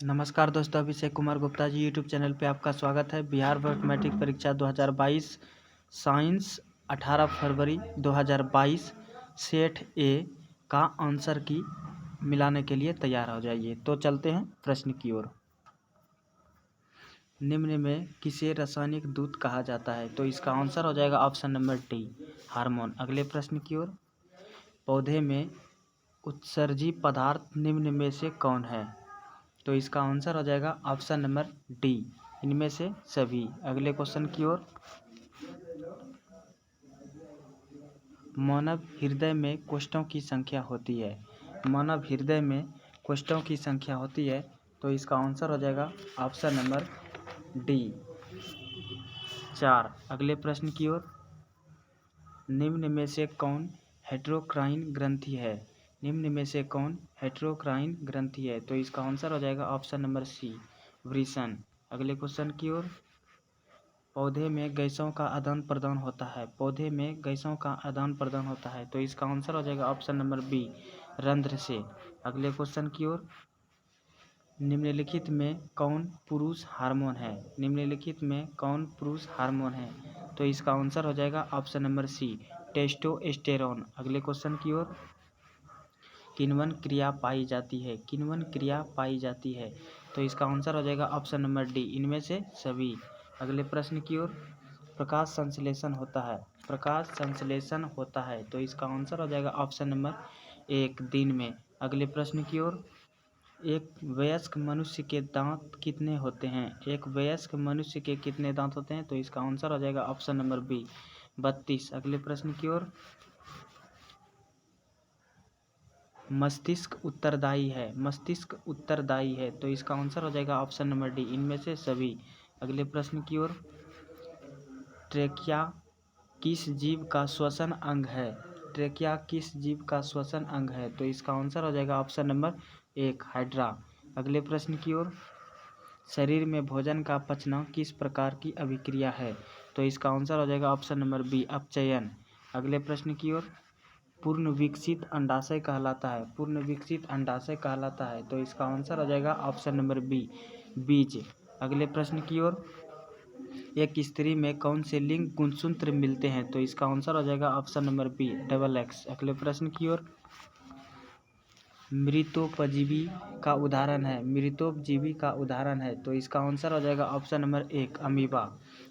नमस्कार दोस्तों, Abhishek Kumar Gupta ji YouTube channel पे आपका स्वागत है। बिहार बोर्ड मैट्रिक परीक्षा 2022 साइंस 18 फरवरी 2022 सेट ए का आंसर की मिलाने के लिए तैयार हो जाइए। तो चलते हैं प्रश्न की ओर। निम्न में किसे रासायनिक दूत कहा जाता है? तो इसका आंसर हो जाएगा ऑप्शन नंबर डी, हार्मोन। अगले प्रश्न की ओर। पौधे में उत्सर्जी पदार्थ निम्न में से कौन है? तो इसका आंसर हो जाएगा ऑप्शन नंबर डी, इनमें से सभी। अगले क्वेश्चन की ओर। मानव हृदय में कोष्ठों की संख्या होती है। मानव हृदय में कोष्ठों की संख्या होती है, तो इसका आंसर हो जाएगा ऑप्शन नंबर डी, 4। अगले प्रश्न की ओर। निम्न में से कौन हेटेरोक्राइन ग्रंथि है? निम्न में से कौन हेटेरोक्राइन ग्रंथि है? तो इसका आंसर हो जाएगा ऑप्शन नंबर सी, वृषण। अगले क्वेश्चन की ओर। पौधे में गैसों का आदान प्रदान होता है। पौधे में गैसों का आदान प्रदान होता है, तो इसका आंसर हो जाएगा ऑप्शन नंबर बी, रंध्र से। अगले क्वेश्चन की ओर। निम्नलिखित में कौन पुरुष हार्मोन है? निम्नलिखित में कौन पुरुष हार्मोन है? तो इसका आंसर हो जाएगा ऑप्शन नंबर सी, टेस्टोस्टेरोन। अगले क्वेश्चन की ओर। किण्वन क्रिया पाई जाती है। किण्वन क्रिया पाई जाती है, तो इसका आंसर हो जाएगा ऑप्शन नंबर डी, इनमें से सभी। अगले प्रश्न की ओर। प्रकाश संश्लेषण होता है। प्रकाश संश्लेषण होता है, तो इसका आंसर हो जाएगा ऑप्शन नंबर एक, दिन में। अगले प्रश्न की ओर। एक वयस्क मनुष्य के दांत कितने होते हैं? एक वयस्क मनुष्य के कितने दांत होते हैं? तो इसका आंसर हो जाएगा ऑप्शन नंबर बी, 32। अगले प्रश्न की ओर। मस्तिष्क उत्तरदायी है। मस्तिष्क उत्तरदायी है, तो इसका आंसर हो जाएगा ऑप्शन नंबर डी, इनमें से सभी। अगले प्रश्न की ओर। ट्रेकिया किस जीव का श्वसन अंग है? ट्रेकिया किस जीव का श्वसन अंग है? तो इसका आंसर हो जाएगा ऑप्शन नंबर एक, हाइड्रा। अगले प्रश्न की ओर। शरीर में भोजन का पचना किस प्रकार की अभिक्रिया है? तो इसका आंसर हो जाएगा ऑप्शन नंबर बी, अपचयन। अगले प्रश्न की ओर। पूर्ण विकसित अंडाशय कहलाता है। पूर्ण विकसित अंडाशय कहलाता है, तो इसका आंसर हो जाएगा ऑप्शन नंबर बी, बीज। अगले प्रश्न की ओर। एक स्त्री में कौन से लिंग गुणसूत्र मिलते हैं? तो इसका आंसर हो जाएगा ऑप्शन नंबर बी, XX। अगले प्रश्न की ओर। मृतोपजीवी का उदाहरण है। मृतोपजीवी का उदाहरण है, तो इसका आंसर हो जाएगा ऑप्शन नंबर एक, अमीबा।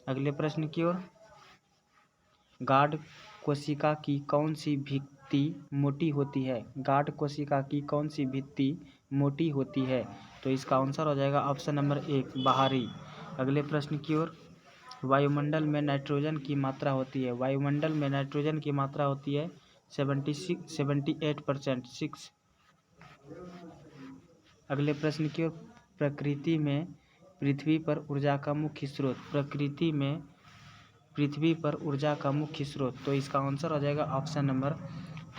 अगले प्रश्न की ओर। गार्ड कोशिका की कौन सी भित्ति मोटी होती है? गार्ड कोशिका की कौन सी भित्ति मोटी होती है? तो इसका आंसर हो जाएगा ऑप्शन नंबर एक, बाहरी। अगले प्रश्न की ओर। वायुमंडल में नाइट्रोजन की मात्रा होती है। वायुमंडल में नाइट्रोजन की मात्रा होती है 78%, 6। अगले प्रश्न की ओर। प्रकृति में पृथ्वी पर ऊर्जा का मुख्य स्रोत। प्रकृति में पृथ्वी पर ऊर्जा का मुख्य स्रोत, तो इसका आंसर हो जाएगा ऑप्शन नंबर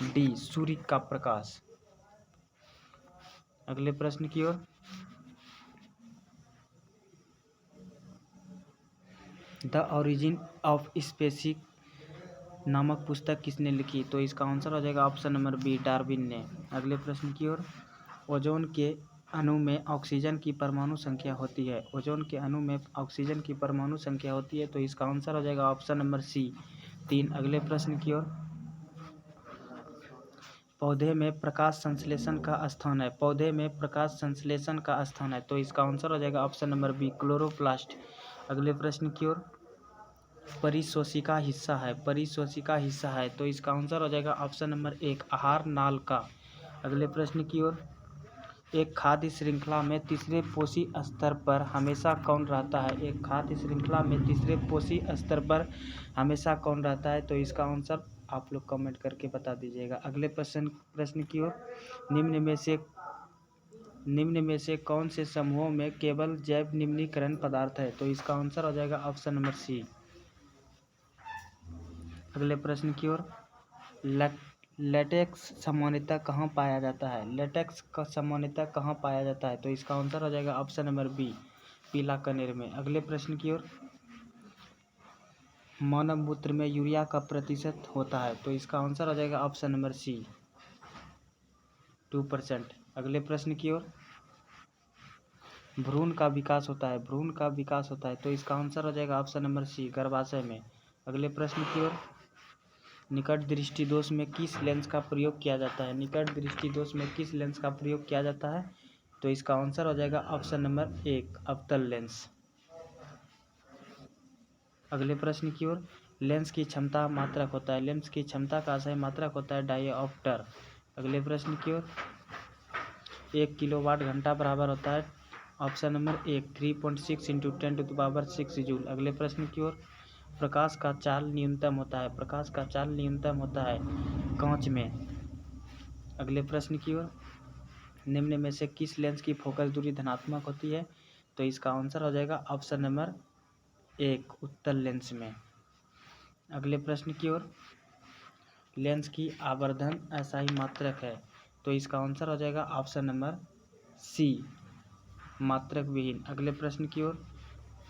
डी, सूर्य का प्रकाश। अगले प्रश्न की ओर। द ओरिजिन ऑफ स्पेसीज नामक पुस्तक किसने लिखी? तो इसका आंसर हो जाएगा ऑप्शन नंबर बी, डार्विन ने। अगले प्रश्न की ओर। ओजोन के अणु में ऑक्सीजन की परमाणु संख्या होती है। ओजोन के अणु में ऑक्सीजन की परमाणु संख्या होती है, तो इसका आंसर हो जाएगा ऑप्शन नंबर सी, 3। अगले प्रश्न की ओर। पौधे में प्रकाश संश्लेषण का स्थान है। पौधे में प्रकाश संश्लेषण का स्थान है, तो इसका आंसर हो जाएगा ऑप्शन नंबर बी, क्लोरोप्लास्ट। अगले प्रश्न की ओर। परिशोषिका हिस्सा है। परिशोषिका हिस्सा है, तो इसका आंसर हो जाएगा ऑप्शन नंबर एक, आहार नाल का। अगले प्रश्न की ओर। एक खाद्य श्रृंखला में तीसरे पोषी स्तर पर हमेशा कौन रहता है? एक खाद्य श्रृंखला में तीसरे पोषी स्तर पर हमेशा कौन रहता है? तो इसका आंसर आप लोग कमेंट करके बता दीजिएगा। अगले प्रश्न की ओर। निम्न में से कौन से समूहों में केवल जैव निम्नीकरण पदार्थ है? तो इसका आंसर हो जाएगा ऑप्शन नंबर सी। अगले प्रश्न की ओर। लेटेक्स सामान्यतः कहाँ पाया जाता है? लेटेक्स का सामान्यतः कहाँ पाया जाता है? तो इसका आंसर हो जाएगा ऑप्शन नंबर बी, पीला कनेर में। अगले प्रश्न की ओर। मानव मूत्र में यूरिया का प्रतिशत होता है, तो इसका आंसर हो जाएगा ऑप्शन नंबर सी, 2%। अगले प्रश्न की ओर। भ्रूण का विकास होता है, भ्रूण का विकास होता है, तो इसका आंसर हो जाएगा ऑप्शन नंबर सी, गर्भाशय में। अगले प्रश्न की ओर, निकट दृष्टि दोष में किस लेंस का प्रयोग किया जाता है? निकट दृष्टि दोष में किस लेंस का प्रयोग किया जाता है? तो इसका आंसर हो जाएगा ऑप्शन नंबर एक, अवतल लेंस। अगले प्रश्न की ओर, लेंस की क्षमता मात्रक होता है, लेंस की क्षमता का आशय मात्रक होता है डायोप्टर। अगले प्रश्न की ओर, 1 किलोवाट घंटा बराबर होता है, ऑप्शन नंबर एक, 3.6 इंटू 10⁻6 जूल। अगले प्रश्न की ओर, प्रकाश का चाल न्यूनतम होता है, प्रकाश का चाल न्यूनतम होता है कांच में। अगले प्रश्न की ओर, निम्न में से किस लेंस की फोकस दूरी धनात्मक होती है? तो इसका आंसर हो जाएगा ऑप्शन नंबर एक, उत्तल लेंस में। अगले प्रश्न की ओर, लेंस की आवर्धन असाई मात्रक है, तो इसका आंसर हो जाएगा ऑप्शन नंबर सी, मात्रक विहीन। अगले प्रश्न की ओर,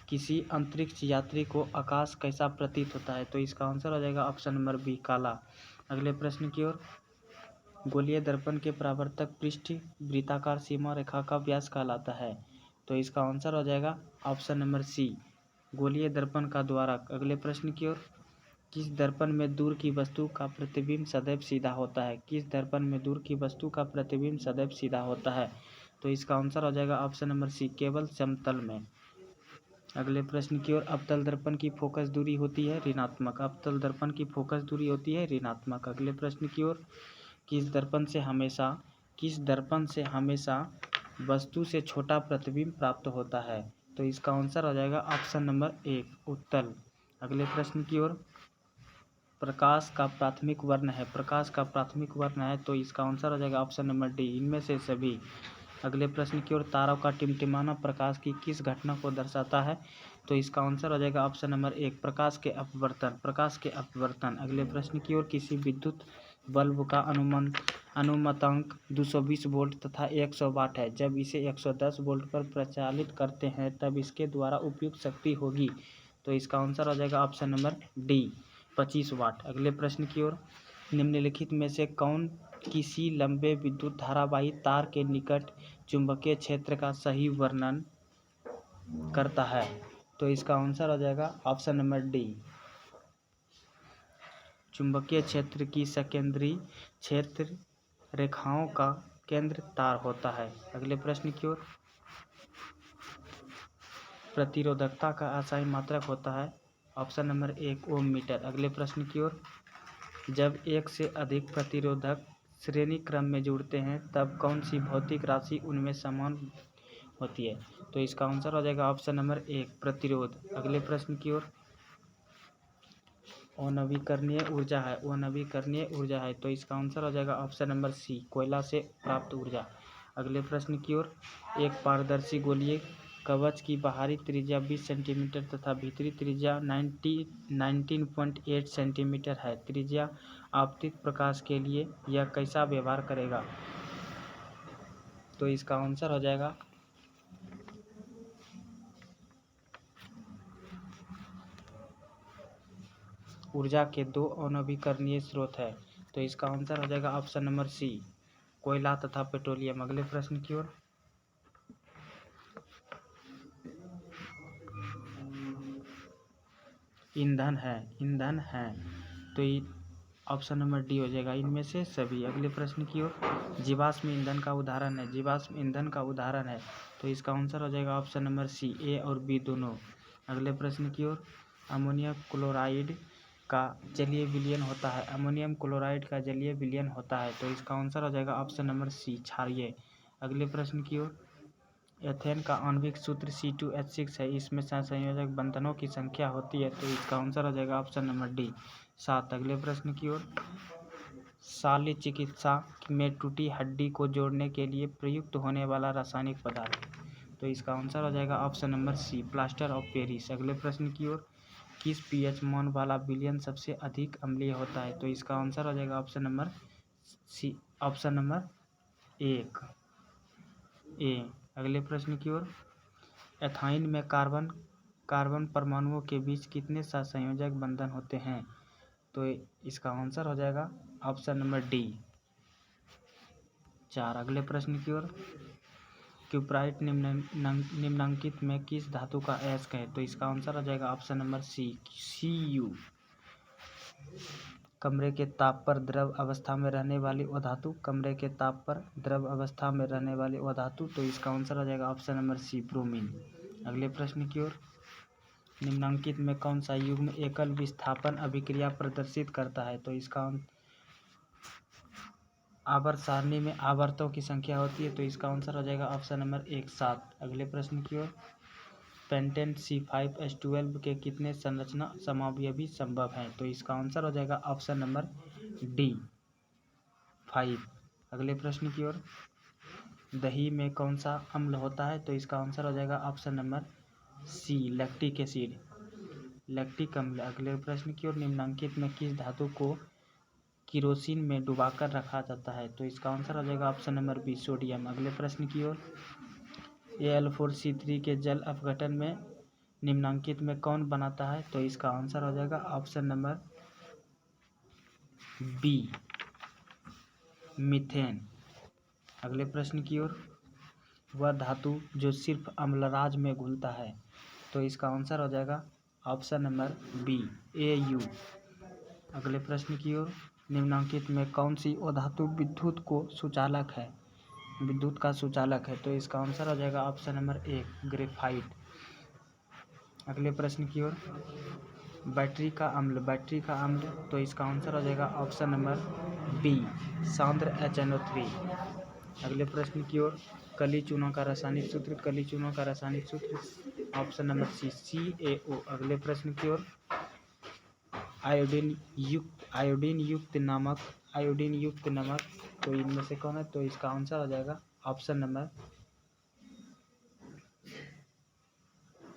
किसी अंतरिक्ष यात्री को आकाश कैसा प्रतीत होता है? तो इसका आंसर हो जाएगा ऑप्शन नंबर बी, काला। अगले प्रश्न की ओर, गोलीय दर्पण के परावर्तक पृष्ठ वृत्ताकार सीमा रेखा का व्यास कहलाता है, तो इसका आंसर हो जाएगा ऑप्शन नंबर सी, गोलीय दर्पण का द्वारक। अगले प्रश्न की ओर, किस दर्पण में दूर की वस्तु का प्रतिबिंब सदैव सीधा होता है? किस दर्पण में दूर की वस्तु का प्रतिबिंब सदैव सीधा होता है? तो इसका आंसर हो जाएगा ऑप्शन नंबर सी, केवल समतल में। अगले प्रश्न की ओर, अवतल दर्पण की फोकस दूरी होती है ऋणात्मक, अवतल दर्पण की फोकस दूरी होती है ऋणात्मक। अगले प्रश्न की ओर, किस दर्पण से हमेशा वस्तु से छोटा प्रतिबिंब प्राप्त होता है? तो इसका आंसर हो जाएगा ऑप्शन नंबर एक, उत्तल। अगले प्रश्न की ओर, प्रकाश का प्राथमिक वर्ण है, प्रकाश का प्राथमिक वर्ण है, तो इसका आंसर हो जाएगा ऑप्शन नंबर डी, इनमें से सभी। अगले प्रश्न की ओर, तारों का टिमटिमाना प्रकाश की किस घटना को दर्शाता है? तो इसका आंसर हो जाएगा ऑप्शन नंबर एक, प्रकाश के अपवर्तन, प्रकाश के अपवर्तन। अगले प्रश्न की ओर, किसी विद्युत बल्ब का अनुमतांक 220 वोल्ट तथा 100 वाट है, जब इसे 110 वोल्ट पर प्रचालित करते हैं तब इसके द्वारा उपयुक्त शक्ति होगी, तो इसका आंसर हो जाएगा ऑप्शन नंबर डी, 25 वाट। अगले प्रश्न की ओर, निम्नलिखित में से कौन किसी लंबे विद्युत धारावाही तार के निकट चुंबकीय क्षेत्र का सही वर्णन करता है? तो इसका आंसर हो जाएगा ऑप्शन नंबर डी, चुंबकीय क्षेत्र की सकेंद्री क्षेत्र रेखाओं का केंद्र तार होता है। अगले प्रश्न की ओर, प्रतिरोधकता का असाई मात्रक होता है, ऑप्शन नंबर एक, ओम मीटर। अगले प्रश्न की ओर, जब एक से अधिक प्रतिरोधक श्रेणी क्रम में जुड़ते हैं तब कौन सी भौतिक राशि उनमें समान होती है? तो इसका आंसर हो जाएगा ऑप्शन नंबर एक, प्रतिरोध। अगले प्रश्न की ओर, अनवीकरणीय ऊर्जा है, अनवीकरणीय ऊर्जा है, तो इसका आंसर हो जाएगा ऑप्शन नंबर सी, कोयला से प्राप्त ऊर्जा। अगले प्रश्न की ओर, एक पारदर्शी गोलीय कवच की बाहरी त्रिज्या 20 सेंटीमीटर तथा भीतरी त्रिज्या 19.8 सेंटीमीटर है, त्रिज्या आपतित प्रकाश के लिए यह कैसा व्यवहार करेगा? तो इसका आंसर हो जाएगा ऊर्जा के दो अनवीकरणीय स्रोत है, तो इसका आंसर हो जाएगा ऑप्शन नंबर सी, कोयला तथा पेट्रोलियम। अगले प्रश्न की ओर, ईंधन है, तो ऑप्शन नंबर डी हो जाएगा, इनमें से सभी। अगले प्रश्न की ओर, जीवाश्म ईंधन का उदाहरण है, जीवाश्म ईंधन का उदाहरण है, तो इसका आंसर हो जाएगा ऑप्शन नंबर सी, ए और बी दोनों। अगले प्रश्न की ओर, अमोनियम क्लोराइड का जलीय विलयन होता है, अमोनियम क्लोराइड का जलीय विलयन होता है, तो इसका आंसर हो जाएगा ऑप्शन नंबर सी, क्षारीय। अगले प्रश्न की ओर, एथेन का आणविक सूत्र C2H6 है, इसमें सहसंयोजक बंधनों की संख्या होती है, तो इसका आंसर हो जाएगा ऑप्शन नंबर डी, 7। अगले प्रश्न की ओर, शल्य चिकित्सा में टूटी हड्डी को जोड़ने के लिए प्रयुक्त होने वाला रासायनिक पदार्थ, तो इसका आंसर हो जाएगा option number C, plaster of Paris. अगले प्रश्न की ओर, किस pH मान वाला विलयन सबसे अधिक अम्लीय होता है? तो इसका आंसर हो जाएगा option number C, option number एक, ए। अगले प्रश्न की ओर, एथाइन में कार्बन परमाणुओं के बीच कितने सहसंयोजक बंधन होते हैं? तो इसका आंसर हो जाएगा ऑप्शन नंबर डी, 4। अगले प्रश्न की ओर, क्यूप्राइट निम्नलिखित में किस धातु का अयस्क है? तो इसका आंसर हो जाएगा ऑप्शन नंबर सी, Cu। कमरे के ताप पर द्रव अवस्था में रहने वाली वो धातु, कमरे के ताप पर द्रव अवस्था में रहने वाली वो धातु, तो इसका आंसर हो जाएगा ऑप्शन नंबर सी, ब्रोमीन। अगले प्रश्न की ओर, निम्नलिखित में कौन सा युग्म एकल विस्थापन अभिक्रिया प्रदर्शित करता है? तो इसका आवर्त सारणी में आवर्तों की संख्या होती है, तो इसका आंसर हो जाएगा ऑप्शन नंबर 1, 7। अगले प्रश्न की ओर, पेंटेन C5H12 के कितने संरचना समावयवी संभव हैं? तो इसका आंसर हो जाएगा ऑप्शन नंबर डी, 5। अगले प्रश्न की ओर, दही में कौन सा अम्ल होता है? तो इसका आंसर हो जाएगा option number C, lactic acid, lactic अम्ल। अगले प्रश्न की ओर, निम्नलिखित में किस धातु को किरोसिन में डुबाकर रखा जाता है? तो इसका आंसर हो जाएगा ऑप्शन नंबर बी, सोडियम। अगले प्रश्न की ओर, Al4C3 के जल अपघटन में निम्नलिखित में कौन बनाता है? तो इसका आंसर हो जाएगा ऑप्शन नंबर बी, मीथेन। अगले प्रश्न की ओर, वह धातु जो सिर्फ अम्लराज में घुलता है, तो इसका आंसर हो जाएगा ऑप्शन नंबर बी, Au। अगले प्रश्न की ओर, निम्नलिखित में कौन सी वो धातु विद्युत को सुचालक है, विद्युत का सुचालक है? तो इसका आंसर हो जाएगा ऑप्शन नंबर 1, ग्रेफाइट। अगले प्रश्न की ओर, बैटरी का अम्ल, तो इसका आंसर हो जाएगा ऑप्शन नंबर बी, सांद्र HNO3। अगले प्रश्न की ओर, कली चूना का रासायनिक सूत्र, ऑप्शन नंबर सी, CaO। अगले प्रश्न की ओर, आयोडीन युक्त नमक, तो इनमें से कौन है? तो इसका आंसर हो जाएगा ऑप्शन नंबर,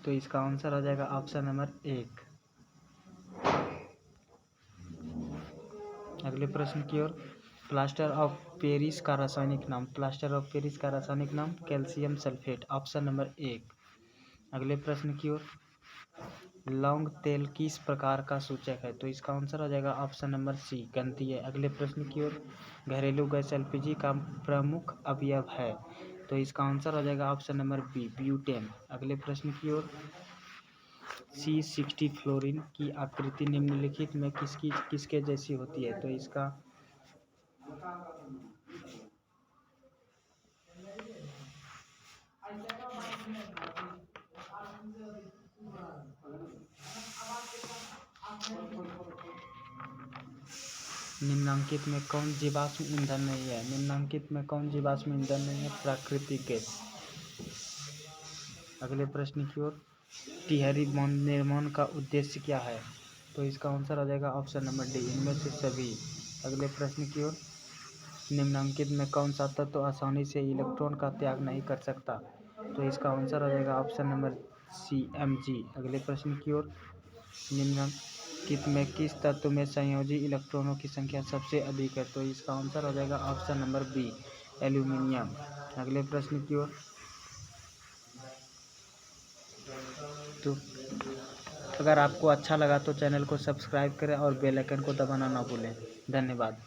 तो इसका आंसर हो जाएगा ऑप्शन नंबर 1। अगले प्रश्न की ओर, प्लास्टर ऑफ पेरिस का रासायनिक नाम, कैल्शियम सल्फेट, ऑप्शन नंबर 1। अगले प्रश्न की ओर, लौंग तेल किस प्रकार का सूचक है? तो इसका आंसर हो जाएगा ऑप्शन नंबर सी, गंधीय। अगले प्रश्न की ओर, घरेलू गैस LPG का प्रमुख अवयव है, तो इसका आंसर हो जाएगा ऑप्शन नंबर बी, ब्यूटेन। अगले प्रश्न की ओर, C60 फ्लोरीन की आकृति निम्नलिखित में किसके जैसी होती है? तो इसका निम्नलिखित में कौन जीवाश्म ईंधन नहीं है? प्राकृतिक गैस। अगले प्रश्न की ओर, टिहरी बांध निर्माण का उद्देश्य क्या है? तो इसका आंसर हो जाएगा ऑप्शन नंबर डी, इनमें से सभी। अगले प्रश्न की ओर, निम्नलिखित में कौन सा तत्व आसानी से इलेक्ट्रॉन का त्याग नहीं कर सकता? तो इसका आंसर हो जाएगा ऑप्शन नंबर सी, Mg। अगले प्रश्न की ओर, निम्नलिखित में किस तत्व में संयोजी इलेक्ट्रॉनों की संख्या सबसे अधिक है? तो इसका आंसर हो जाएगा ऑप्शन नंबर बी, एल्यूमिनियम। अगले प्रश्न की ओर, तो अगर आपको अच्छा लगा तो चैनल को सब्सक्राइब करें और बेल आइकन को दबाना ना भूलें। धन्यवाद।